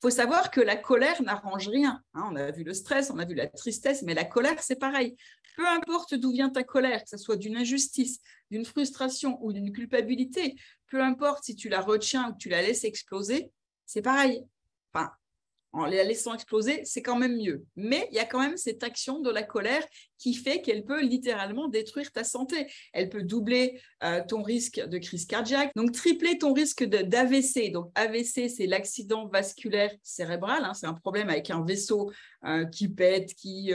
faut savoir que la colère n'arrange rien. On a vu le stress, on a vu la tristesse, mais la colère, c'est pareil. Peu importe d'où vient ta colère, que ce soit d'une injustice, d'une frustration ou d'une culpabilité, peu importe si tu la retiens ou que tu la laisses exploser, c'est pareil. Enfin, en la laissant exploser, c'est quand même mieux. Mais il y a quand même cette action de la colère qui fait qu'elle peut littéralement détruire ta santé. Elle peut doubler ton risque de crise cardiaque, donc tripler ton risque d'AVC. Donc AVC, c'est l'accident vasculaire cérébral. C'est un problème avec un vaisseau qui pète, qui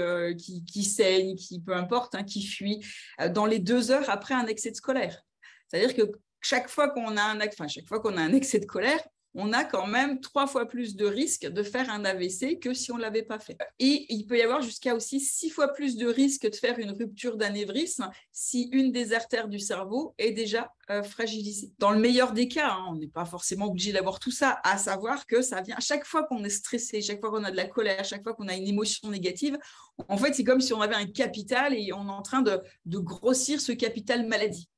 saigne, qui peu importe, qui fuit dans les 2 heures après un excès de colère. C'est-à-dire que chaque fois qu'on a un excès de colère, on a quand même 3 fois plus de risques de faire un AVC que si on ne l'avait pas fait. Et il peut y avoir jusqu'à aussi 6 fois plus de risques de faire une rupture d'anévrisme si une des artères du cerveau est déjà fragilisée. Dans le meilleur des cas, on n'est pas forcément obligé d'avoir tout ça, à savoir que ça vient chaque fois qu'on est stressé, chaque fois qu'on a de la colère, chaque fois qu'on a une émotion négative. En fait, c'est comme si on avait un capital et on est en train de grossir ce capital maladie.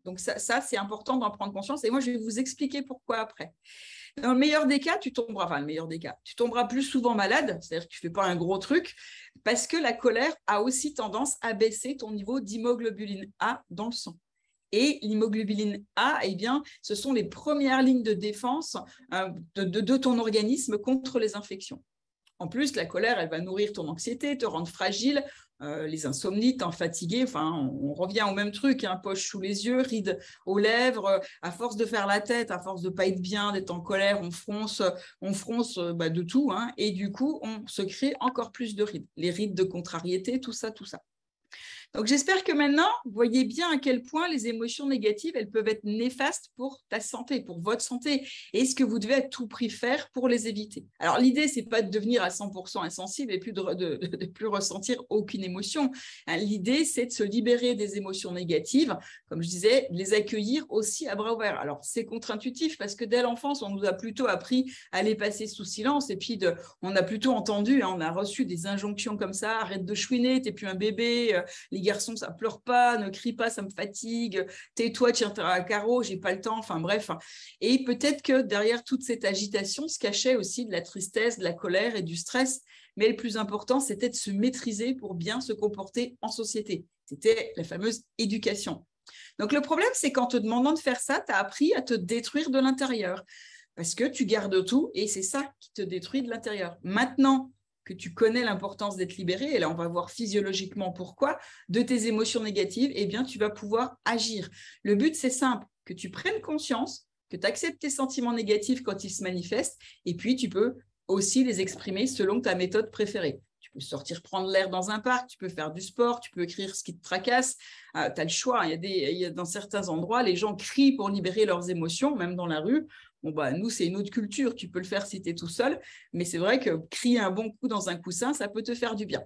Donc ça c'est important d'en prendre conscience et moi, je vais vous expliquer pourquoi après. Dans le meilleur des cas, tu tomberas plus souvent malade, c'est-à-dire que tu ne fais pas un gros truc, parce que la colère a aussi tendance à baisser ton niveau d'hémoglobuline A dans le sang. Et l'hémoglobuline A, ce sont les premières lignes de défense de ton organisme contre les infections. En plus, la colère, elle va nourrir ton anxiété, te rendre fragile, les insomnies, t'en fatiguer. Enfin, on revient au même truc, poche sous les yeux, rides aux lèvres. À force de faire la tête, à force de pas être bien, d'être en colère, on fronce de tout. Et du coup, on se crée encore plus de rides. Les rides de contrariété, tout ça. Donc, j'espère que maintenant, vous voyez bien à quel point les émotions négatives, elles peuvent être néfastes pour ta santé, pour votre santé, et ce que vous devez à tout prix faire pour les éviter. Alors, l'idée, c'est pas de devenir à 100% insensible et plus de plus ressentir aucune émotion. L'idée, c'est de se libérer des émotions négatives, comme je disais, les accueillir aussi à bras ouverts. Alors, c'est contre-intuitif parce que dès l'enfance, on nous a plutôt appris à les passer sous silence, et puis on a plutôt entendu, on a reçu des injonctions comme ça, arrête de chouiner, t'es plus un bébé, les garçons, ça pleure pas, ne crie pas, ça me fatigue, tais-toi, tiens-toi à carreau, j'ai pas le temps, enfin bref. Et peut-être que derrière toute cette agitation se cachait aussi de la tristesse, de la colère et du stress, mais le plus important, c'était de se maîtriser pour bien se comporter en société. C'était la fameuse éducation. Donc le problème, c'est qu'en te demandant de faire ça, tu as appris à te détruire de l'intérieur, parce que tu gardes tout et c'est ça qui te détruit de l'intérieur. Maintenant que tu connais l'importance d'être libéré, et là, on va voir physiologiquement pourquoi, de tes émotions négatives, tu vas pouvoir agir. Le but, c'est simple, que tu prennes conscience, que tu acceptes tes sentiments négatifs quand ils se manifestent, et puis tu peux aussi les exprimer selon ta méthode préférée. Tu peux sortir prendre l'air dans un parc, tu peux faire du sport, tu peux écrire ce qui te tracasse, tu as le choix. Dans certains endroits, les gens crient pour libérer leurs émotions, même dans la rue. Nous, c'est une autre culture, tu peux le faire si tu es tout seul, mais c'est vrai que crier un bon coup dans un coussin, ça peut te faire du bien.